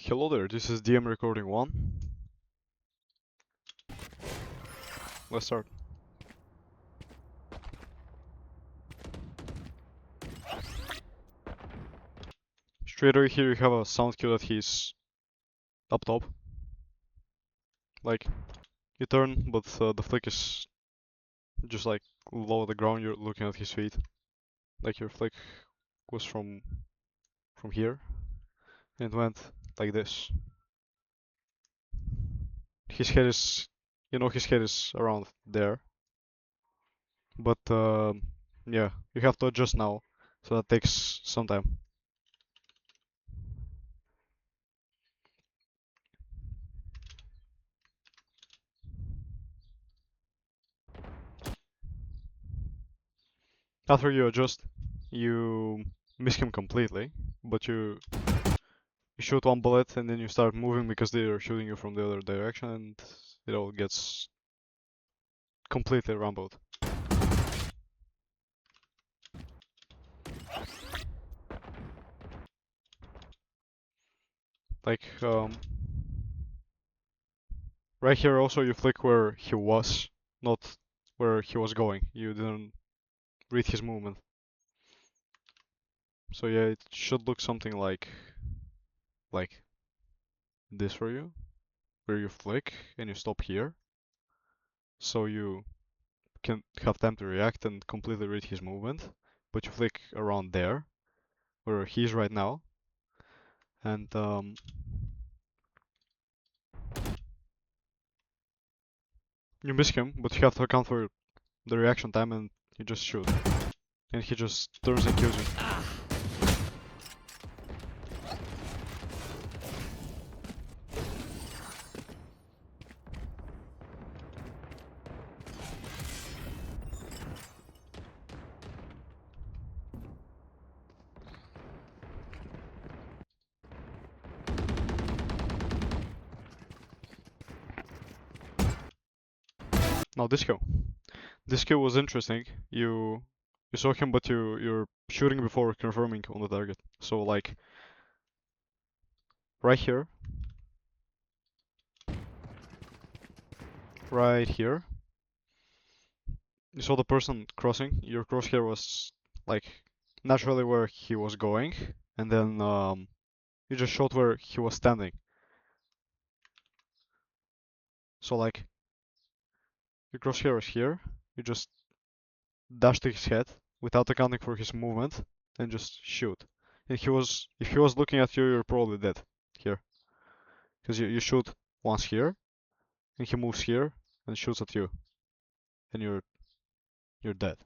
Hello there, this is DM recording 1. Let's start. Straight away here you have a sound cue that he's up top. Like, you turn, but the flick is just like low at the ground, you're looking at his feet. Like your flick was from here, and it went like this. His head is, his head is around there. But yeah, you have to adjust now, so that takes some time. After you adjust, you miss him completely, but you shoot one bullet and then you start moving because they are shooting you from the other direction and it all gets completely rumbled. Like, right here also you flick where he was, not where he was going. You didn't read his movement. So yeah, it should look something like this for you, where you flick and you stop here. So you can have time to react and completely read his movement, but you flick around there, where he's right now, and you miss him, but you have to account for the reaction time and you just shoot. And he just turns and kills you. Now this kill. This kill was interesting. You saw him, but you're shooting before confirming on the target. So like right here, right here, you saw the person crossing. Your crosshair was like naturally where he was going, and then you just shot where he was standing. So like your crosshair is here. You just dash to his head without accounting for his movement and just shoot. And if he was looking at you, you're probably dead here. Because you shoot once here, and he moves here and shoots at you, and you're dead.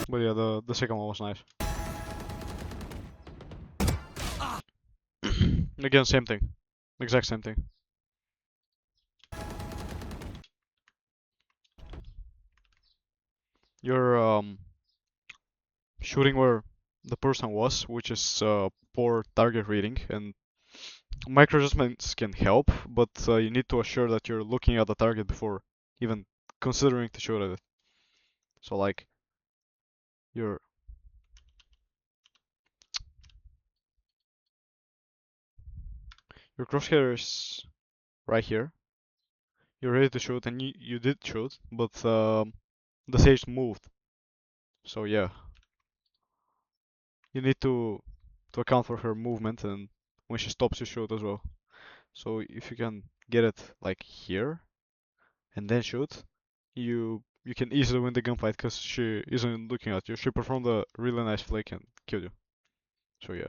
But yeah, the second one was nice. Again, same thing. Exact same thing. You're shooting where the person was, which is poor target reading, and micro adjustments can help, but you need to assure that you're looking at the target before even considering to shoot at it. So like your crosshair is right here. You're ready to shoot, and you did shoot, but the sage moved. So yeah, you need to account for her movement, and when she stops, you shoot as well. So if you can get it like here and then shoot, you can easily win the gunfight because she isn't looking at you. She performed a really nice flick and killed you. So yeah.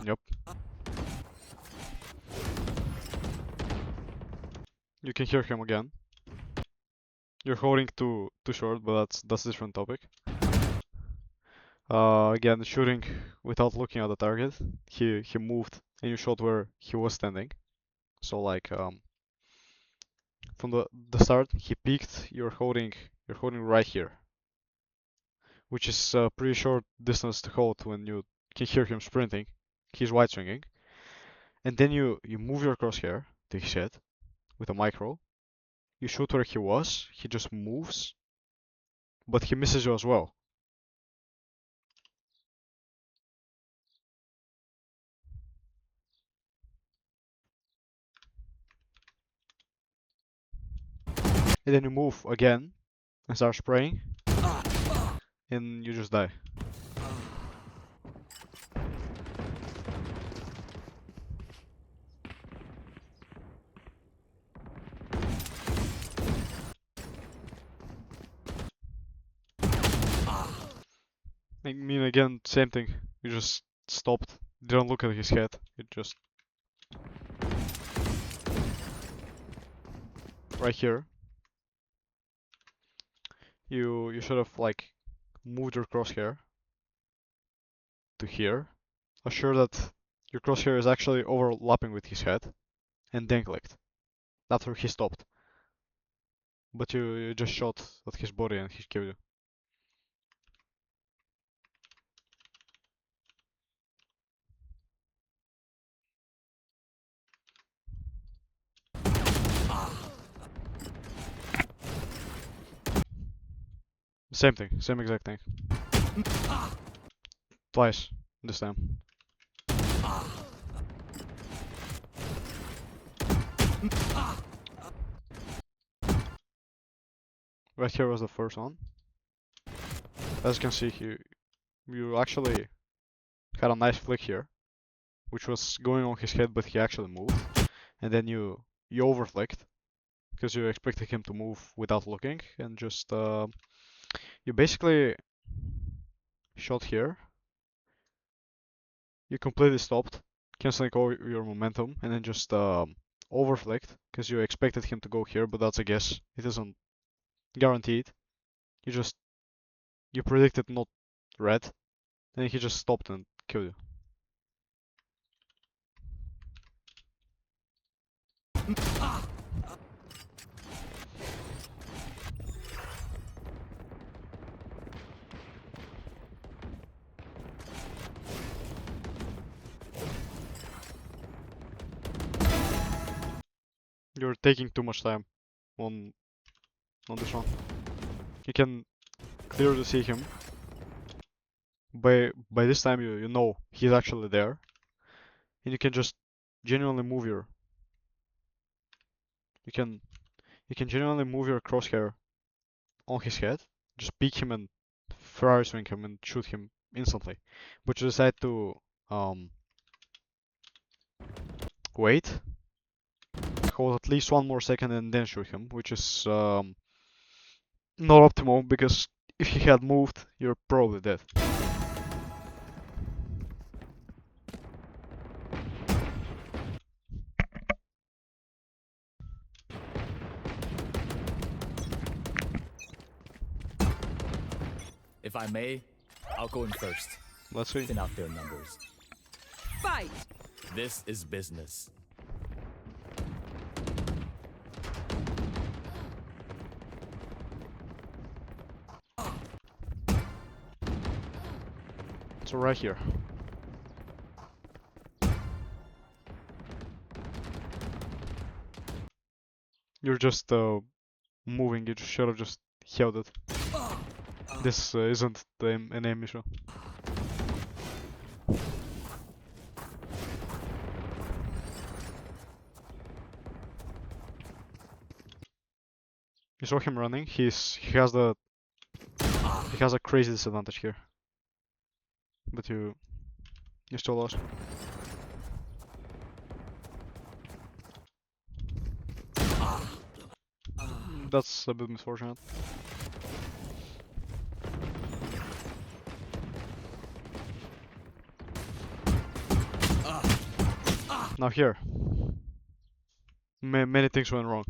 Yep. You can hear him again. You're holding too short, but that's a different topic. Again, shooting without looking at the target. He moved and you shot where he was standing. So like from the start, he peeked. You're holding right here, which is a pretty short distance to hold when you can hear him sprinting. He's wide swinging, and then you move your crosshair to his head with a micro. You shoot where he was. He just moves, but he misses you as well. And then you move again and start spraying, and you just die. I mean, again, same thing. You just stopped, didn't look at his head. You just right here. You should have like moved your crosshair to here. Assure that your crosshair is actually overlapping with his head, and then clicked. After he stopped. But you just shot at his body and he killed you. Same thing, same exact thing. Twice this time. Right here was the first one. As you can see, you actually had a nice flick here, which was going on his head, but he actually moved. And then you overflicked because you expected him to move without looking, and just you basically shot here. You completely stopped, canceling all your momentum, and then just overflicked because you expected him to go here, but that's a guess. It isn't guaranteed. You predicted not red, and he just stopped and killed you. You're taking too much time on this one. You can clearly see him. By this time you know he's actually there, and you can just genuinely move your you can genuinely move your crosshair on his head, just peek him and Ferrari swing him and shoot him instantly. But you decide to um wait, hold at least one more second and then shoot him, which is not optimal because if he had moved, you're probably dead. If I may, I'll go in first. Let's see. Thin out their numbers. Fight! This is business. So right here. You're just moving, you should have just held it. This isn't an aim issue. You saw him running, he has a crazy disadvantage here. But you still lost. That's a bit misfortunate. Now here. Many things went wrong.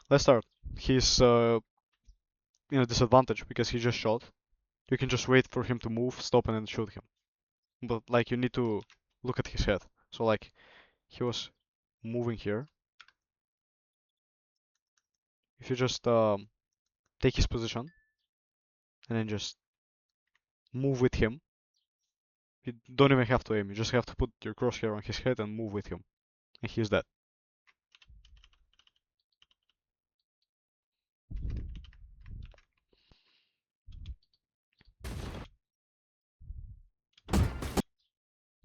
Let's start. He's in a disadvantage because he just shot. You can just wait for him to move, stop, and then shoot him. But like you need to look at his head. So like he was moving here. If you just take his position and then just move with him, you don't even have to aim, you just have to put your crosshair on his head and move with him, and he's dead.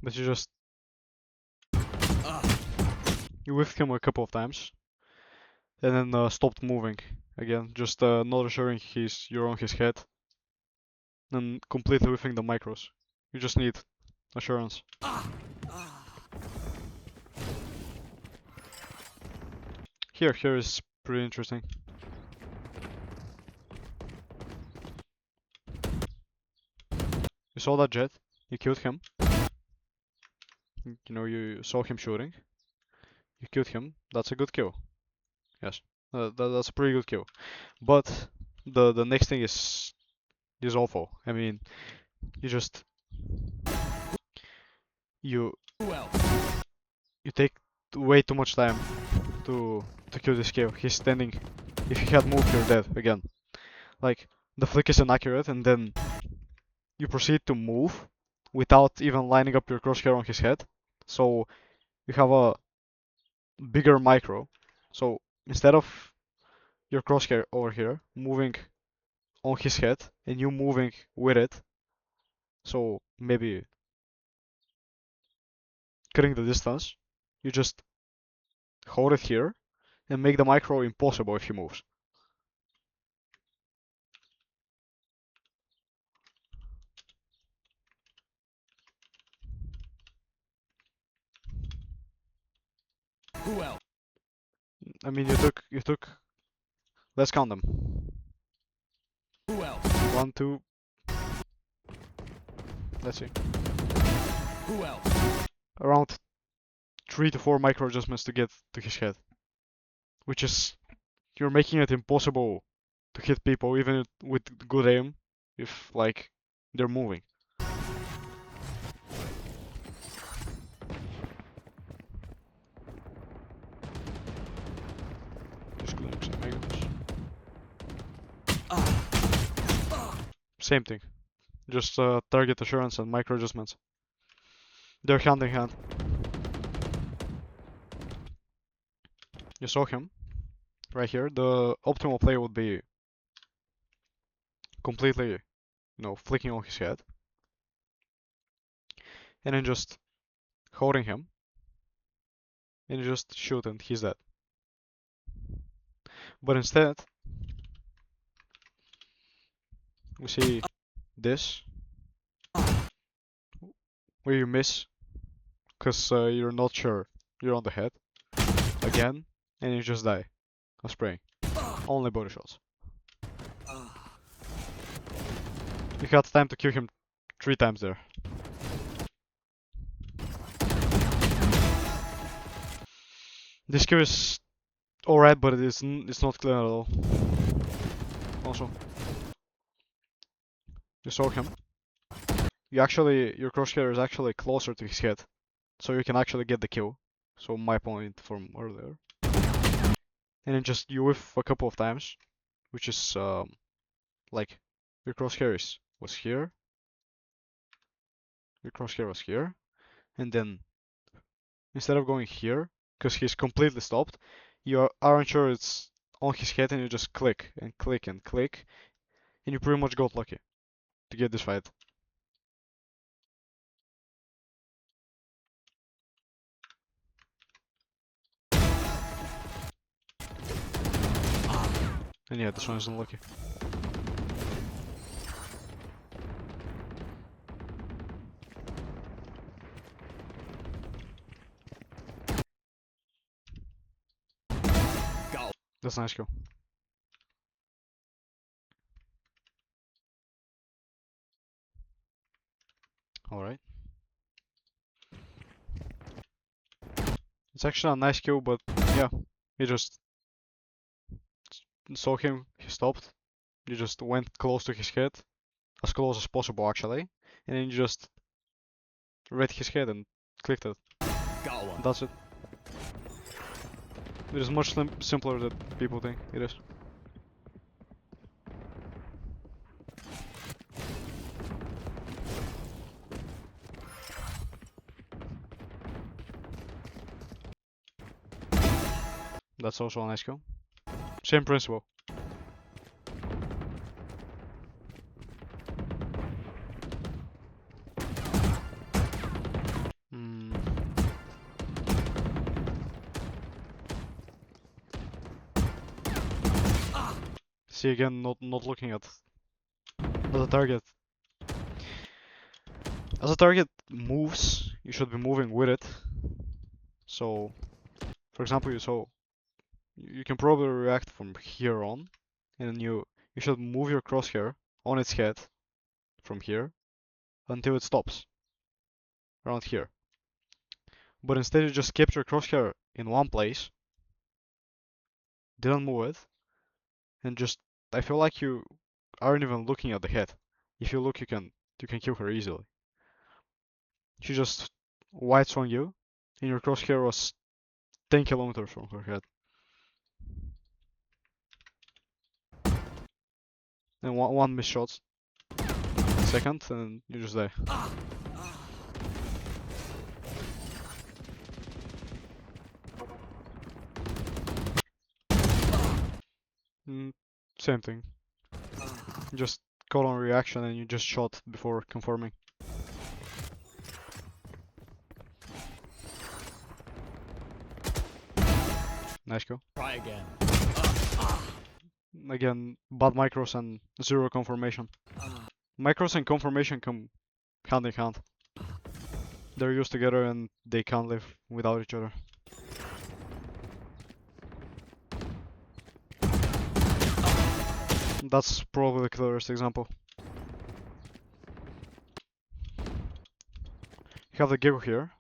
But you just you whiffed him a couple of times, and then stopped moving again, just not assuring you're on his head, and completely whiffing the micros. You just need assurance. Here is pretty interesting. You saw that jet, you killed him. You know, you saw him shooting. You killed him. That's a good kill. Yes, that's a pretty good kill. But the next thing is awful. I mean, you just you you take way too much time to kill this kill. He's standing. If he had moved, you're dead again. Like, the flick is inaccurate, and then you proceed to move without even lining up your crosshair on his head. So you have a bigger micro. So instead of your crosshair over here moving on his head and you moving with it, so maybe cutting the distance, you just hold it here and make the micro impossible if he moves. Who else? I mean, you took. Let's count them. Who else? 1, 2. Let's see. Who else? Around 3 to 4 micro adjustments to get to his head, which is you're making it impossible to hit people even with good aim if like they're moving. Just glimpse and megals. Same thing. Just target assurance and micro adjustments. They're hand in hand. You saw him right here. The optimal play would be completely, you know, flicking on his head and then just holding him and you just shoot and he's dead. But instead, we see this where you miss because you're not sure you're on the head again and you just die of spraying. Only body shots. You had time to kill him 3 times there. This kill is alright, but it's not clear at all. Also, you saw him. Your crosshair is actually closer to his head, so you can actually get the kill. So my point from earlier. And then just you whiff a couple of times, which is like your crosshair was here. Your crosshair was here, and then instead of going here, because he's completely stopped, you aren't sure it's on his head, and you just click and click and click, and you pretty much got lucky to get this fight. And yeah, this one is unlucky. Go. That's a nice kill. Alright. It's actually a nice kill, but yeah, you just saw him, he stopped. You just went close to his head, as close as possible actually, and then you just read his head and clicked it. Got one. That's it. It is much simpler than people think it is. That's also a nice kill. Same principle. Hmm. See again, not looking at the target. As the target moves, you should be moving with it. So, for example, you can probably react from here on, and you should move your crosshair on its head from here until it stops around here. But instead you just kept your crosshair in one place, didn't move it, and just I feel like you aren't even looking at the head. If you look, you can kill her easily. She just whites on you, and your crosshair was 10 kilometers from her head. And one missed shot, second, and you just die. Mm, Same thing. Just call on reaction and you just shot before confirming. Nice go. Try again. Again, bad micros and zero confirmation. Micros and confirmation come hand in hand. They're used together and they can't live without each other. That's probably the clearest example. You have the gecko here.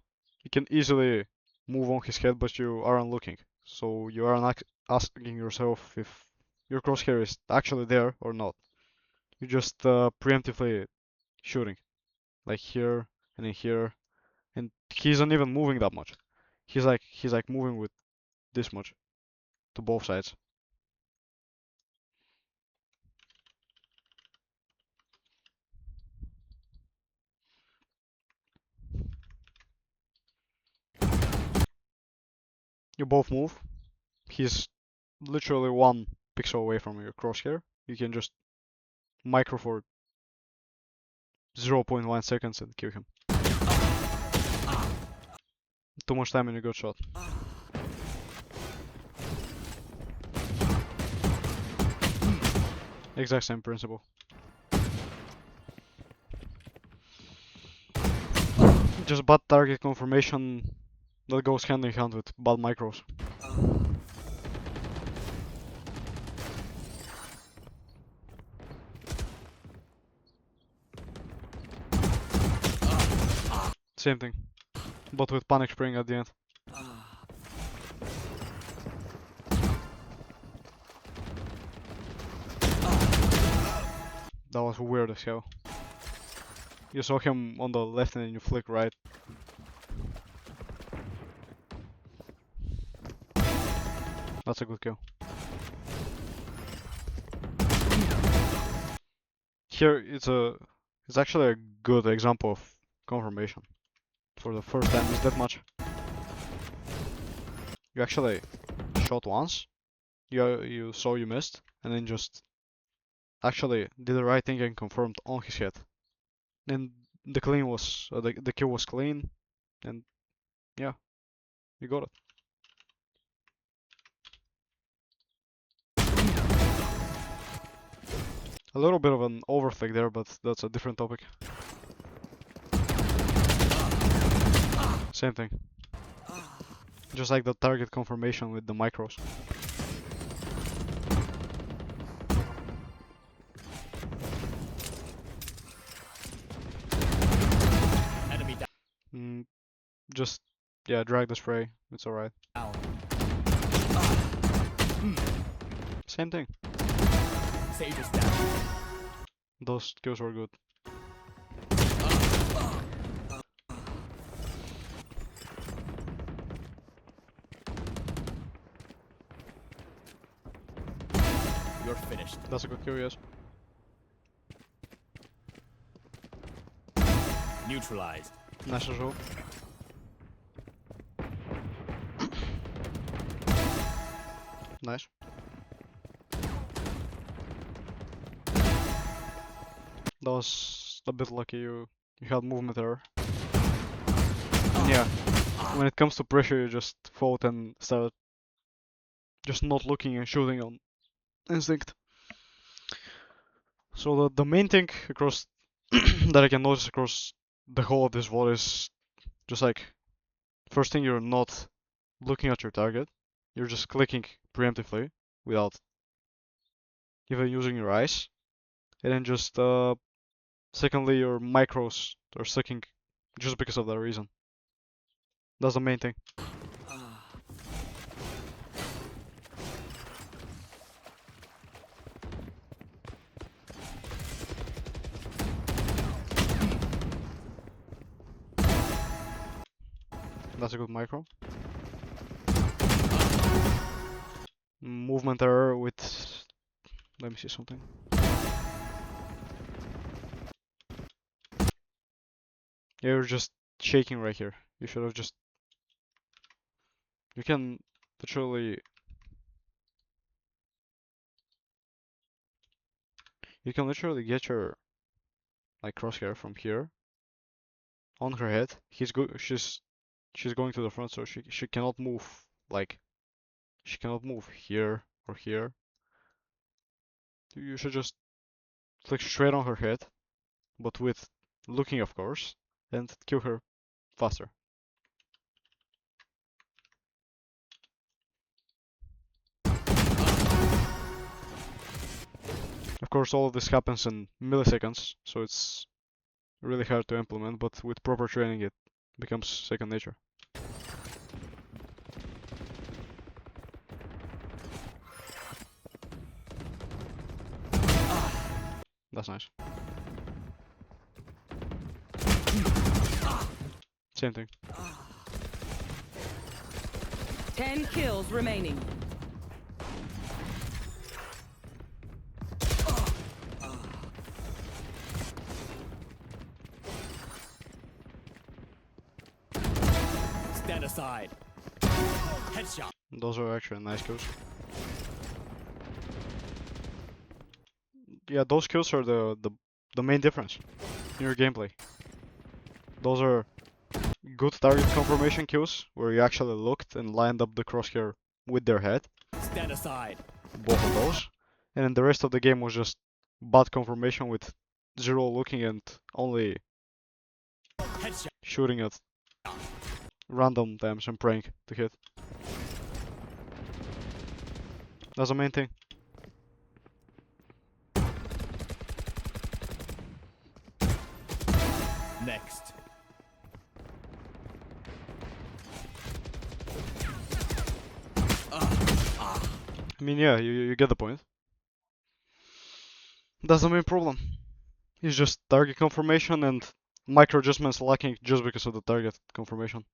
You can easily move on his head, but you aren't looking. So you aren't asking yourself if your crosshair is actually there or not. You're just preemptively shooting. Like here and in here. And he's not even moving that much. He's like moving with this much to both sides. You both move. He's literally one pixel away from your crosshair. You can just micro for 0.1 seconds and kill him. Too much time and you got shot. Exact same principle. Just bad target confirmation that goes hand in hand with bad micros. Same thing, but with panic spring at the end. That was weird as hell. You saw him on the left and then you flick right. That's a good kill. Here it's actually a good example of confirmation. For the first time is that much. You actually shot once, you saw you missed, and then just actually did the right thing and confirmed on his head. And the kill was clean, and yeah, you got it. A little bit of an overflick there, but that's a different topic. Same thing. Just like the target confirmation with the micros. Enemy down. Just, yeah, drag the spray. It's alright. Same thing. Sage is down. Those kills were good. You're finished. That's a good kill, yes. Neutralized. Nice as well. Nice. That was a bit lucky. You had movement error. And yeah, when it comes to pressure, you just fought and started just not looking and shooting on instinct. So the main thing across that I can notice across the whole of this VOD is just like, first thing, you're not looking at your target. You're just clicking preemptively without even using your eyes. And then just secondly, your micros are sucking just because of that reason. That's the main thing. That's a good micro. Movement error with... Let me see something. You're just shaking right here. You should have just... You can literally... You can literally get your like crosshair from here on her head. She's going to the front, so she cannot move, like, she cannot move here or here. You should just click straight on her head, but with looking, of course, and kill her faster. Of course, all of this happens in milliseconds, so it's really hard to implement, but with proper training it becomes second nature. That's nice. Same thing. 10 kills remaining. Stand aside. Headshot. Those are actually nice kills. Yeah, those kills are the main difference in your gameplay. Those are good target confirmation kills where you actually looked and lined up the crosshair with their head. Stand aside. Both of those. And then the rest of the game was just bad confirmation with zero looking and only Headshot. shooting at random times and praying to hit. That's the main thing. Next. I mean, yeah, you get the point. That's the main problem. It's just target confirmation and micro adjustments lacking just because of the target confirmation.